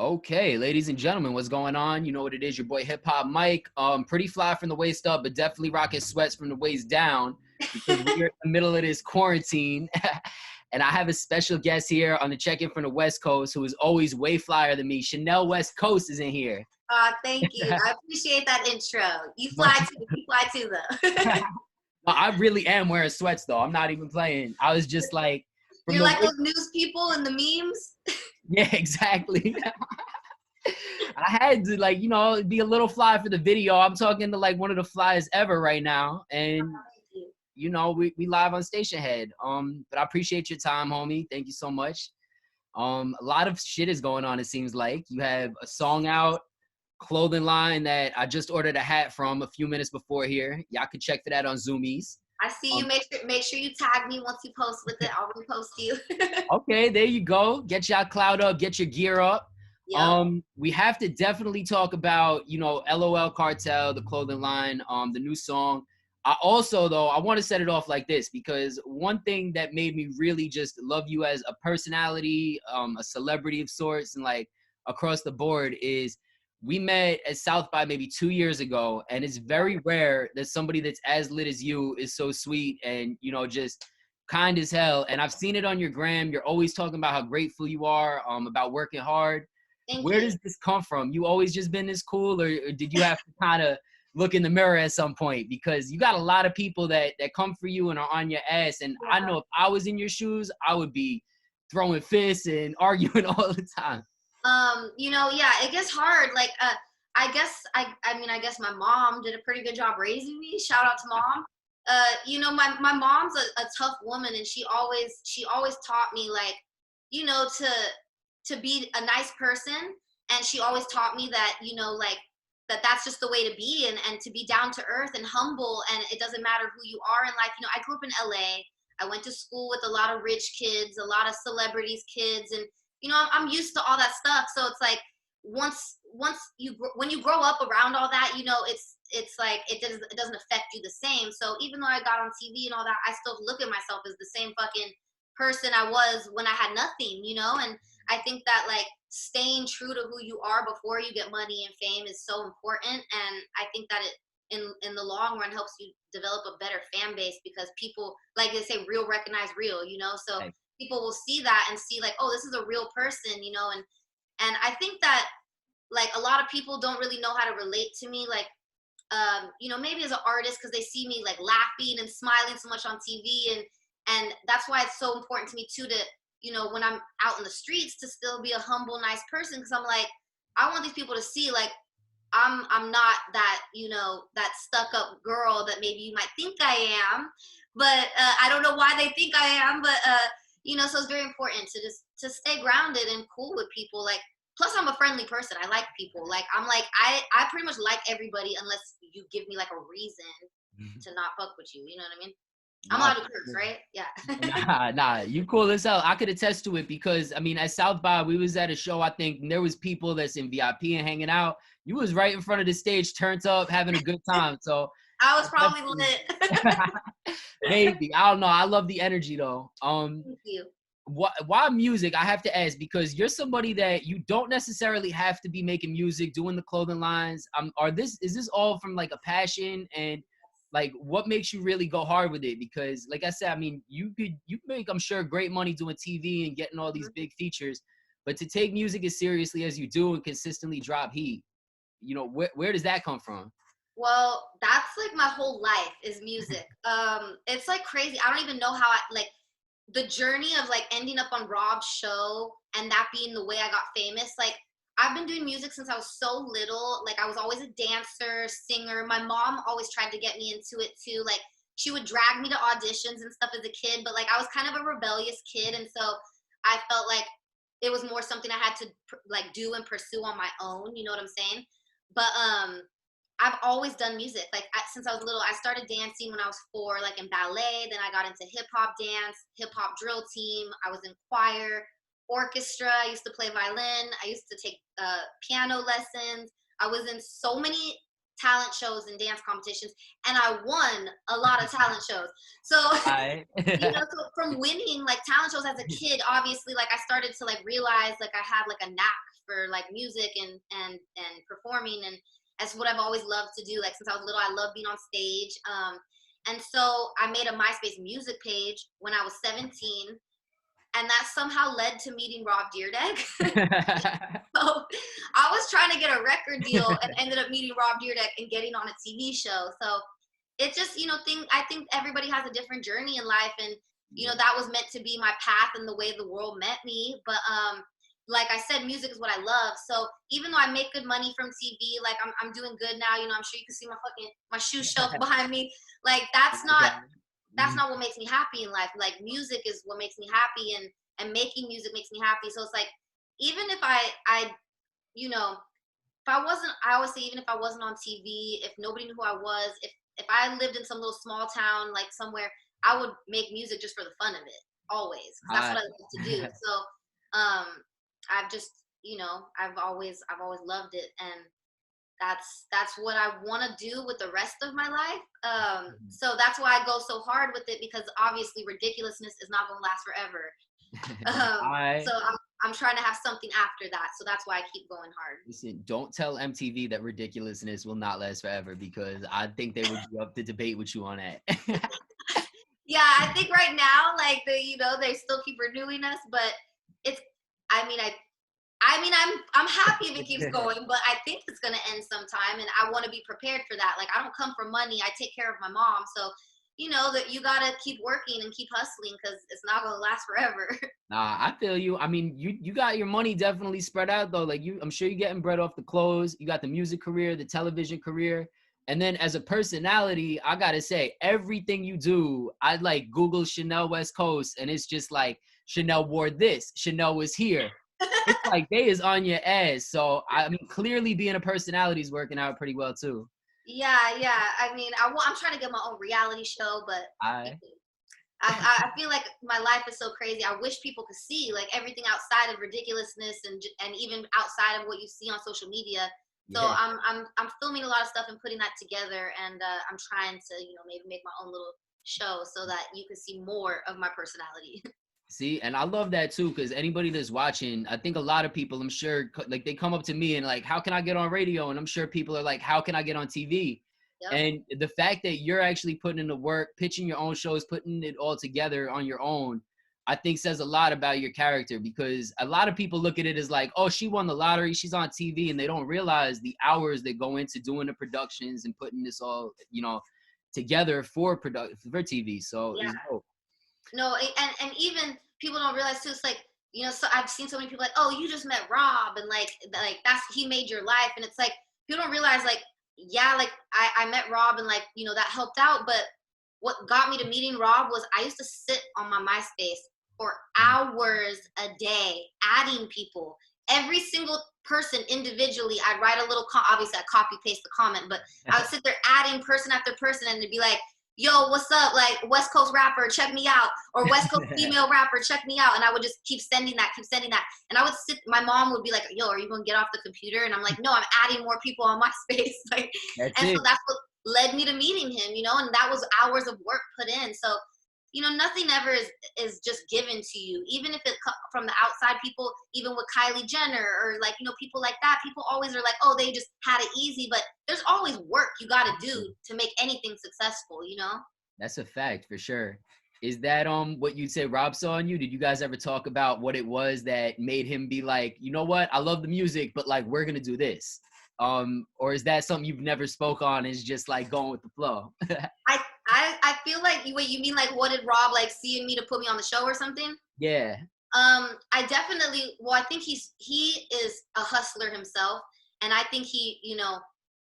Okay, ladies and gentlemen, what's going on? You know what it is, your boy Hip Hop Mike. Pretty fly from the waist up, but definitely rocking sweats from the waist down because we're in the middle of this quarantine. And I have a special guest here on the check-in from the West Coast who is always way flyer than me. Chanel West Coast is in here. Thank you. I appreciate that intro. You fly too though. I really am wearing sweats though. I'm not even playing. I was just like, from You're the like those news people in the memes. yeah, exactly. I had to be a little fly for the video. I'm talking to like one of the flyest ever right now. And we live on Stationhead. But I appreciate your time, homie. Thank you so much. A lot of shit is going on, it seems like. You have a song out, clothing line that I just ordered a hat from a few minutes before here. Y'all can check for that on Zoomies. I see you. Make sure you tag me once you post with it. I'll repost you. Okay, there you go. Get y'all clout up, get your gear up. Yep. We have to definitely talk about, LOL Cartel, the clothing line, the new song. I want to set it off like this because one thing that made me really just love you as a personality, a celebrity of sorts, and like across the board is we met at South by maybe 2 years ago, and it's very rare that somebody that's as lit as you is so sweet and, just kind as hell. And I've seen it on your gram. You're always talking about how grateful you are, about working hard. Where does this come from? You always just been this cool, or did you have to kind of look in the mirror at some point? Because you got a lot of people that come for you and are on your ass. And I know if I was in your shoes, I would be throwing fists and arguing all the time. It gets hard. Like, I guess my mom did a pretty good job raising me. Shout out to mom. My mom's a tough woman, and she always taught me like, to be a nice person. And she always taught me that, that's just the way to be, and to be down to earth and humble. And it doesn't matter who you are in life. I grew up in LA. I went to school with a lot of rich kids, a lot of celebrities kids. And, I'm used to all that stuff. So it's like, when you grow up around all that, it's like, it doesn't affect you the same. So even though I got on TV and all that, I still look at myself as the same fucking person I was when I had nothing, and I think that like staying true to who you are before you get money and fame is so important. And I think that it in the long run helps you develop a better fan base, because people, like they say, real recognize real, so people will see that and see like, oh, this is a real person, and I think that like a lot of people don't really know how to relate to me, like maybe as an artist, because they see me like laughing and smiling so much on TV, and that's why it's so important to me too to, when I'm out in the streets, to still be a humble, nice person. Because I'm like, I want these people to see like I'm not that, that stuck up girl that maybe you might think I am, but I don't know why they think I am, but so it's very important to stay grounded and cool with people. Like, plus I'm a friendly person. I like people. Like, I'm like, I pretty much like everybody unless you give me like a reason to not fuck with you. You know what I mean? I'm allowed to curse, right? Yeah. Nah, you cool as hell. I could attest to it because, at South by, we was at a show, I think, and there was people that's in VIP and hanging out. You was right in front of the stage, turned up, having a good time. So I was probably lit. Maybe. I don't know. I love the energy, though. Thank you. Why music? I have to ask, because you're somebody that you don't necessarily have to be making music, doing the clothing lines. Is this all from like a passion, and like what makes you really go hard with it? Because like I said, you make, I'm sure, great money doing TV and getting all these big features, but to take music as seriously as you do and consistently drop heat, where does that come from? Well, that's like my whole life is music. It's like crazy. I don't even know how the journey of like ending up on Rob's show and that being the way I got famous. Like, I've been doing music since I was so little. Like, I was always a dancer, singer. My mom always tried to get me into it too. Like, she would drag me to auditions and stuff as a kid, but like I was kind of a rebellious kid, and so I felt like it was more something I had to like do and pursue on my own. You know what I'm saying? But I've always done music. Like, since I was little, I started dancing when I was 4, like in ballet. Then I got into hip hop dance, hip hop drill team. I was in choir, orchestra. I used to play violin. I used to take piano lessons. I was in so many talent shows and dance competitions, and I won a lot of talent shows. So, Right. you know, so from winning like talent shows as a kid, obviously, like I started to like realize like I had like a knack for like music and performing, and that's what I've always loved to do. Like since I was little, I love being on stage. And so I made a MySpace music page when I was 17, and that somehow led to meeting Rob Dyrdek. So I was trying to get a record deal and ended up meeting Rob Dyrdek and getting on a TV show. So it's just, you know, I think everybody has a different journey in life, and you know, that was meant to be my path and the way the world met me. But like I said, music is what I love. So even though I make good money from TV, like I'm doing good now, you know, I'm sure you can see my shoe shelf behind me. Like that's not what makes me happy in life. Like music is what makes me happy, and making music makes me happy. So it's like, even if I you know, I always say, even if I wasn't on TV, if nobody knew who I was, if I lived in some little small town like somewhere, I would make music just for the fun of it, always, because that's what I love to do. So I've just, you know, I've always loved it, and that's what I want to do with the rest of my life. So that's why I go so hard with it, because obviously ridiculousness is not going to last forever. So I'm trying to have something after that. So that's why I keep going hard. Listen, don't tell MTV that ridiculousness will not last forever, because I think they would be up to debate with you on that. Yeah, I think right now, like you know, they still keep renewing us, but it's, I mean, I'm happy if it keeps going, but I think it's gonna end sometime, and I want to be prepared for that. Like, I don't come from money. I take care of my mom, so you know that you gotta keep working and keep hustling, because it's not gonna last forever. Nah, I feel you. I mean, you got your money definitely spread out though. Like I'm sure you're getting bread off the clothes. You got the music career, the television career. And then as a personality, I gotta say, everything you do, I like Google Chanel West Coast, and it's just like Chanel wore this, Chanel was here. It's like they is on your ass. So I mean, clearly being a personality is working out pretty well too. Yeah. I mean, I'm trying to get my own reality show, but I feel like my life is so crazy. I wish people could see like everything outside of ridiculousness, and even outside of what you see on social media. So Yeah. I'm filming a lot of stuff and putting that together, and I'm trying to, you know, maybe make my own little show so that you can see more of my personality. See, and I love that too, because anybody that's watching, I think a lot of people, I'm sure, like they come up to me and like, how can I get on radio? And I'm sure people are like, how can I get on TV? Yep. And the fact that you're actually putting in the work, pitching your own shows, putting it all together on your own, I think says a lot about your character, because a lot of people look at it as like, oh, she won the lottery, she's on TV, and they don't realize the hours that go into doing the productions and putting this all, you know, together for TV. So Yeah. it's dope. No, and even people don't realize too. It's like, you know, so I've seen so many people like, oh, you just met Rob, and like that's, he made your life, and it's like people don't realize, like, yeah, like I met Rob, and like, you know, that helped out, but what got me to meeting Rob was I used to sit on my MySpace for hours a day adding people. Every single person individually, I'd write a little, obviously I copy paste the comment, but I would sit there adding person after person, and it'd be like, yo, what's up? Like, West Coast rapper, check me out. Or West Coast female rapper, check me out. And I would just keep sending that. And I would my mom would be like, yo, are you going to get off the computer? And I'm like, no, I'm adding more people on MySpace. Like, so that's what led me to meeting him, you know, and that was hours of work put in. So, you know, nothing ever is just given to you, even if it from the outside people, even with Kylie Jenner or like, you know, people like that, people always are like, oh, they just had it easy, but there's always work you got to do to make anything successful, you know? That's a fact for sure. Is that what you'd say Rob saw in you? Did you guys ever talk about what it was that made him be like, you know what, I love the music, but like we're gonna do this? Or is that something you've never spoke on? Is just like going with the flow? I feel like, wait, you mean like what did Rob like see in me to put me on the show or something? Yeah. I definitely, well, I think he is a hustler himself, and I think he, you know,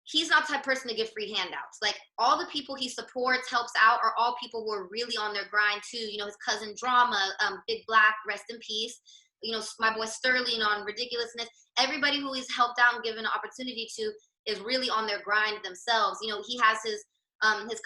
he's not the type of person to give free handouts. Like, all the people he supports, helps out, are all people who are really on their grind too. You know, his cousin Drama, Big Black, rest in peace. You know, my boy Sterling on Ridiculousness. Everybody who he's helped out and given an opportunity to is really on their grind themselves. You know, he has his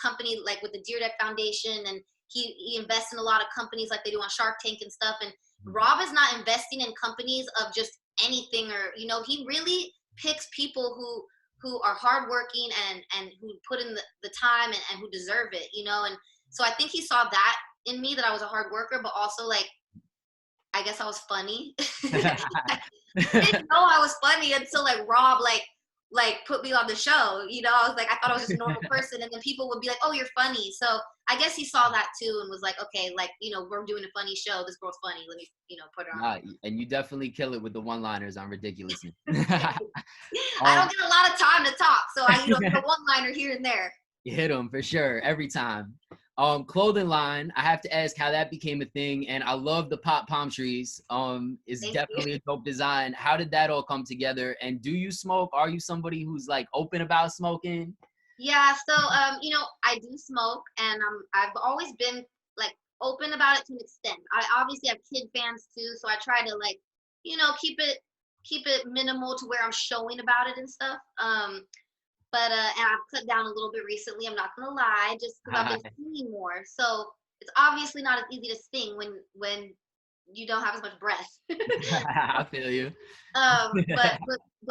company like with the Dyrdek Foundation, and he invests in a lot of companies like they do on Shark Tank and stuff. And Rob is not investing in companies of just anything, or, you know, he really picks people who are hardworking and who put in the time and who deserve it, you know. And so I think he saw that in me, that I was a hard worker, but also like I guess I was funny. I didn't know I was funny until like Rob like put me on the show. You know, I was like, I thought I was just a normal person, and then people would be like, "Oh, you're funny." So I guess he saw that too and was like, "Okay, like, you know, we're doing a funny show. This girl's funny. Let me, you know, put her on." Nah, and you definitely kill it with the one-liners on ridiculousness. I don't get a lot of time to talk, so I, you know, get a one-liner here and there. You hit them for sure every time. Clothing line, I have to ask how that became a thing, and I love the pop palm trees. It's Thank definitely you. a dope design. How did that all come together? And do you smoke? Are you somebody who's like open about smoking? Yeah, so you know, I do smoke, and I've always been like open about it to an extent. I obviously have kid fans too, so I try to like, you know, keep it minimal to where I'm showing about it and stuff. But and I've cut down a little bit recently. I'm not gonna lie, just because I've been singing more. So it's obviously not as easy to sing when you don't have as much breath. I feel you. But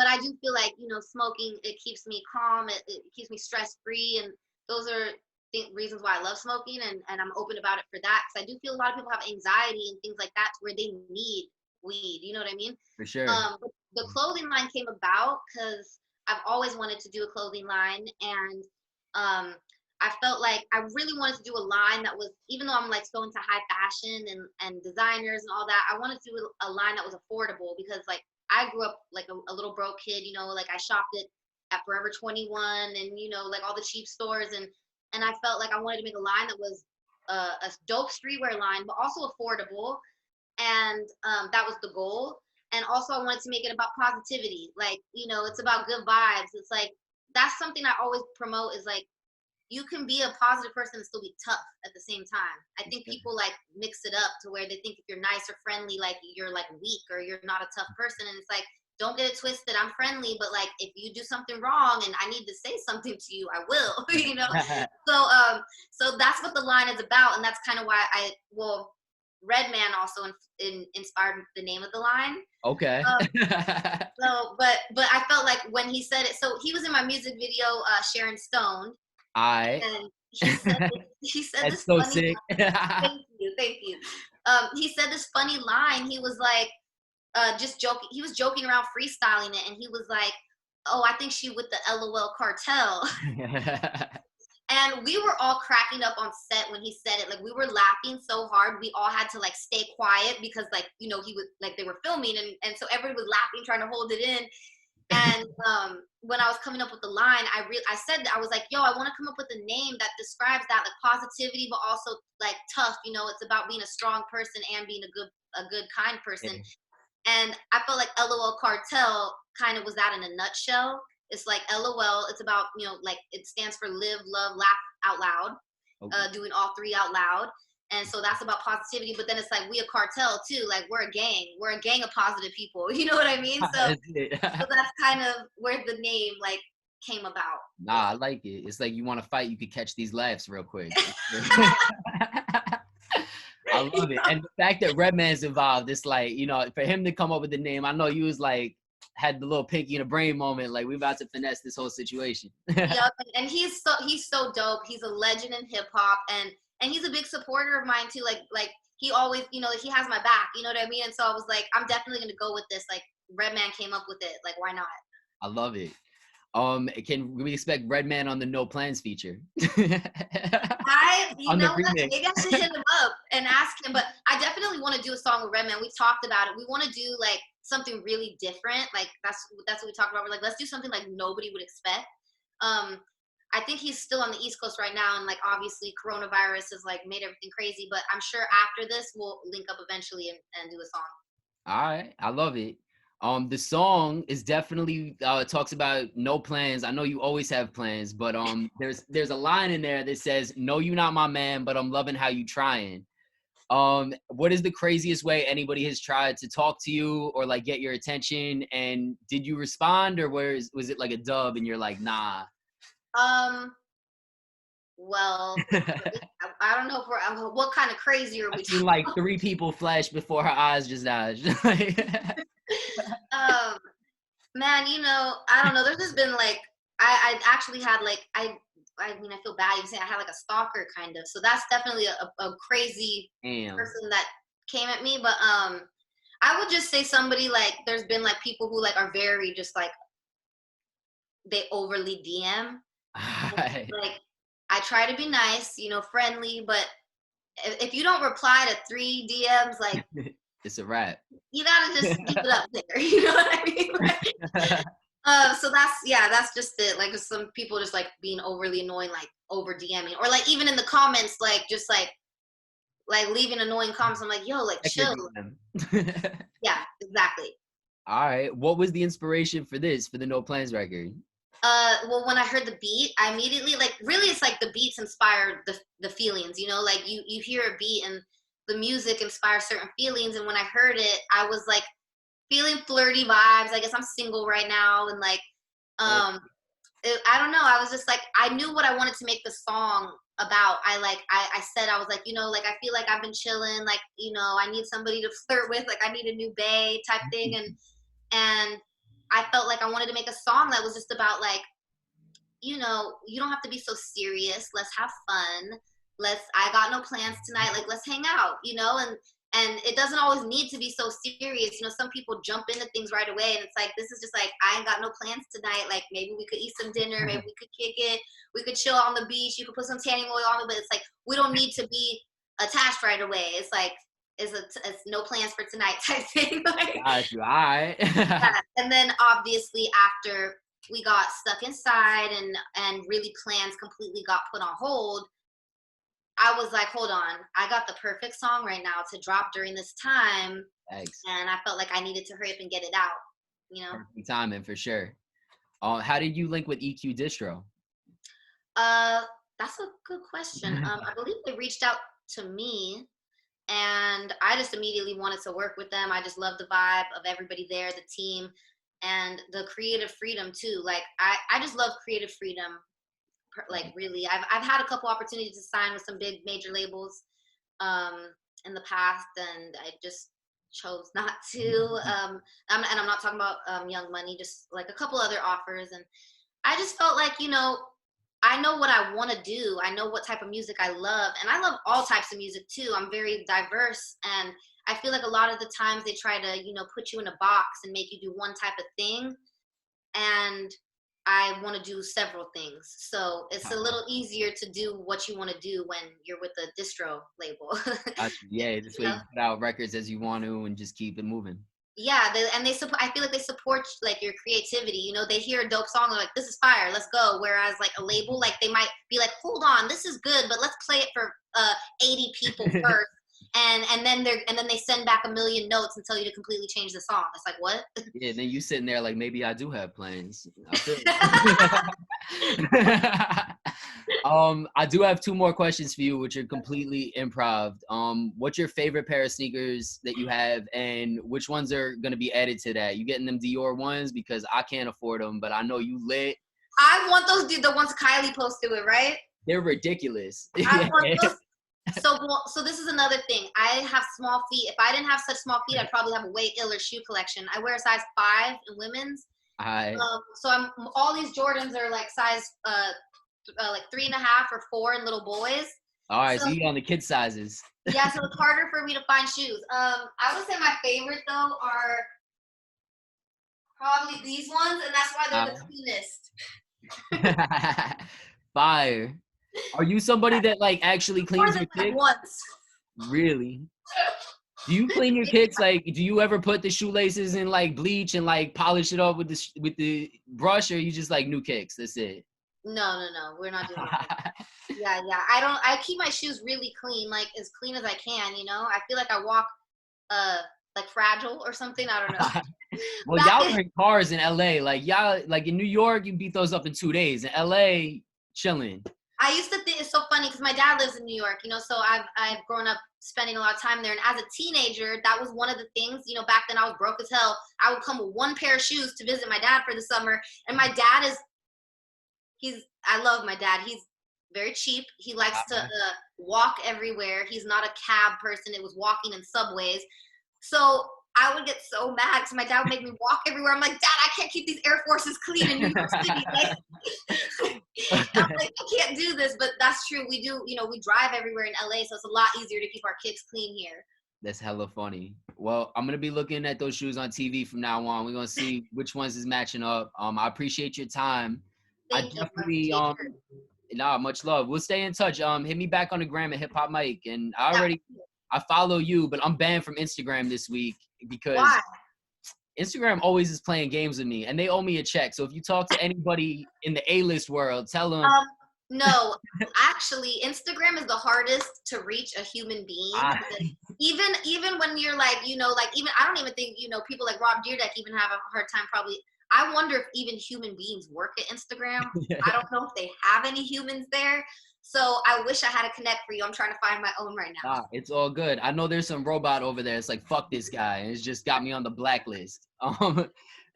I do feel like, you know, smoking, it keeps me calm. It keeps me stress free, and those are reasons why I love smoking, and I'm open about it for that, because I do feel a lot of people have anxiety and things like that to where they need weed. You know what I mean? For sure. But the clothing line came about because I've always wanted to do a clothing line, and I felt like I really wanted to do a line that was, even though I'm like so into high fashion and designers and all that, I wanted to do a line that was affordable, because like I grew up like a little broke kid, you know, like I shopped at Forever 21 and, you know, like all the cheap stores, and I felt like I wanted to make a line that was a dope streetwear line, but also affordable, and that was the goal. And also I wanted to make it about positivity, like, you know, it's about good vibes. It's like that's something I always promote, is like you can be a positive person and still be tough at the same time. I think people like mix it up to where they think if you're nice or friendly, like you're like weak or you're not a tough person. And it's like, don't get it twisted. I'm friendly, but like if you do something wrong and I need to say something to you, I will, you know? So that's what the line is about. And that's kind of why Redman also inspired the name of the line. Okay. But I felt like when he said it, so he was in my music video, Sharon Stone, and he said That's this so funny sick. thank you. He said this funny line. He was like, just joking. He was joking around, freestyling it, and he was like, "Oh, I think she with the LOL Cartel." And we were all cracking up on set when he said it. Like we were laughing so hard, we all had to like stay quiet because, like, you know, he was like, they were filming, and so everybody was laughing, trying to hold it in. And when I was coming up with the line, I said, I was like, yo, I want to come up with a name that describes that, like positivity, but also like tough. You know, it's about being a strong person and being a good, kind person. Yeah. And I felt like LOL Cartel kind of was that in a nutshell. It's like LOL. It's about, you know, like it stands for live, love, laugh out loud. Okay. Doing all three out loud. And so that's about positivity, but then it's like we a cartel too. Like we're a gang. We're a gang of positive people. You know what I mean? So, so that's kind of where the name like came about. Nah, I like it. It's like you want to fight, you could catch these laughs real quick. I love it. And the fact that Redman's involved, it's like, you know, for him to come up with the name, I know you was like, had the little pinky in the brain moment, like we about to finesse this whole situation. Yep, and he's so dope. He's a legend in hip hop, and he's a big supporter of mine too. Like he always, you know, he has my back. You know what I mean? And so I was like, I'm definitely gonna go with this. Like Redman came up with it. Like why not? I love it. Can we expect Redman on the No Plans feature? You know what? Maybe I should hit him up and ask him. But I definitely want to do a song with Redman. We talked about it. We want to do like something really different. Like that's what we talked about. We're like, let's do something like nobody would expect. I think he's still on the East Coast right now, and like obviously coronavirus has like made everything crazy. But I'm sure after this we'll link up eventually and do a song. All right, I love it. The song is definitely talks about no plans. I know you always have plans, but there's a line in there that says, "No, you not my man, but I'm loving how you trying." What is the craziest way anybody has tried to talk to you or like get your attention? And did you respond, or was it like a dub and you're like, nah? Well, I don't know if what kind of crazy are we talking about? Like 3 people flashed before her eyes just died. Man, you know, I don't know. There's just been like I actually had like I mean I feel bad even saying I had like a stalker kind of. So that's definitely a crazy Damn. person that came at me. But I would just say somebody like there's been like people who like are very just like they overly DM. Alright. Like I try to be nice, you know, friendly, but if you don't reply to 3 DMs, like It's a wrap. you gotta just give it up there. You know what I mean? Like, so that's just it. Like just some people just like being overly annoying, like over DMing, or like even in the comments, like just like leaving annoying comments. I'm like, yo, like Check your chill. DM. Yeah, exactly. Alright. What was the inspiration for this, for the No Plans record? Well, when I heard the beat, I immediately like really it's like the beats inspired the feelings, you know, like you hear a beat and the music inspires certain feelings, and when I heard it, I was like feeling flirty vibes. I guess I'm single right now, and like Eh, um I don't know. I was just like, I knew what I wanted to make the song about. I said, I was like, you know, like, I feel like I've been chilling. Like, you know, I need somebody to flirt with. Like, I need a new bae type thing. And I felt like I wanted to make a song that was just about like, you know, you don't have to be so serious. Let's have fun. I got no plans tonight. Like, let's hang out, you know, and it doesn't always need to be so serious. You know, some people jump into things right away and it's like, this is just like, I ain't got no plans tonight. Like, maybe we could eat some dinner. Maybe we could kick it. We could chill on the beach. You could put some tanning oil on it, but it's like, we don't need to be attached right away. It's like, it's no plans for tonight type thing. Like, Got you. Alright. yeah. And then obviously after we got stuck inside and really plans completely got put on hold, I was like, hold on, I got the perfect song right now to drop during this time, Thanks. and I felt like I needed to hurry up and get it out, you know. Perfect timing for sure. How did you link with EQ Distro? uh that's a good question. I believe they reached out to me, and I just immediately wanted to work with them. I just love the vibe of everybody there, the team, and the creative freedom too. Like I just love creative freedom. Like really, I've had a couple opportunities to sign with some big major labels um, in the past, and I just chose not to. I'm not talking about Young Money, just like a couple other offers, and I just felt like, you know, I know what I want to do. I know what type of music I love, and I love all types of music too. I'm very diverse, and I feel like a lot of the times they try to, you know, put you in a box and make you do one type of thing, and I want to do several things. So it's a little easier to do what you want to do when you're with a distro label. Got you. Yeah, this You way know? you put out records as you want to and just keep it moving. Yeah, and they support. I feel like they support like your creativity. You know, they hear a dope song, they're like, "This is fire, let's go." Whereas like a label, like they might be like, "Hold on, this is good, but let's play it for 80 people first." And then they send back a million notes and tell you to completely change the song. It's like, what? Yeah, then you sitting there like maybe I do have plans. I feel I do have two more questions for you, which are completely improv. What's your favorite pair of sneakers that you have, and which ones are gonna be added to that? You getting them Dior ones because I can't afford them, but I know you lit. I want those, the ones Kylie posted with, right? They're ridiculous. I Yeah. want those. So, well, so this is another thing. I have small feet. If I didn't have such small feet, I'd probably have a way iller shoe collection. I wear a size 5 in women's. I So all these Jordans are like size like 3.5 or 4 in little boys. all right, So so you on the kid sizes. yeah, so it's harder for me to find shoes. I would say my favorite though are probably these ones, and that's why they're the cleanest. Fire. Are you somebody that like actually More cleans than your like kicks? once. Really? Do you clean your kicks? Like, do you ever put the shoelaces in like bleach and like polish it up with the brush, or you just like new kicks? That's it. No. We're not doing that. Yeah. I keep my shoes really clean, like as clean as I can, you know? I feel like I walk like fragile or something. I don't know. Well, Back y'all in, are in cars in LA. Like y'all, like in New York, you beat those up in 2 days. In LA, chilling. I used to think it's so funny because my dad lives in New York, you know, so I've grown up spending a lot of time there. And as a teenager, that was one of the things, you know, back then I was broke as hell. I would come with one pair of shoes to visit my dad for the summer. And my dad I love my dad. He's very cheap. He likes to walk everywhere. He's not a cab person. It was walking in subways. So I would get so mad because my dad would make me walk everywhere. I'm like, Dad, I can't keep these Air Forces clean in New York City. Like, I'm like, I can't do this, but that's true. We do, we drive everywhere in LA, so it's a lot easier to keep our kicks clean here. That's hella funny. Well, I'm gonna be looking at those shoes on TV from now on. We're gonna see which ones is matching up. I appreciate your time. Thank you. Much love. We'll stay in touch. Hit me back on the gram at Hip Hop Mike. And Yeah. I follow you, but I'm banned from Instagram this week because Why? Instagram always is playing games with me, and they owe me a check. So if you talk to anybody in the A-list world, tell them. No, actually, Instagram is the hardest to reach a human being. Even when you're like, even I don't even think, people like Rob Dyrdek even have a hard time probably. I wonder if even human beings work at Instagram. I don't know if they have any humans there. So I wish I had a connect for you. I'm trying to find my own right now. It's all good. I know there's some robot over there. It's like, fuck this guy. And it's just got me on the blacklist.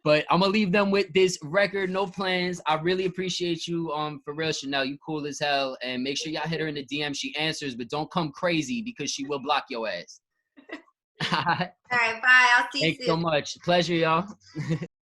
But I'm going to leave them with this record, No Plans. I really appreciate you. For real, Chanel, you cool as hell. And make sure y'all hit her in the DM. She answers, but don't come crazy because she will block your ass. All right, bye. I'll see you soon. Thanks so much. Pleasure, y'all.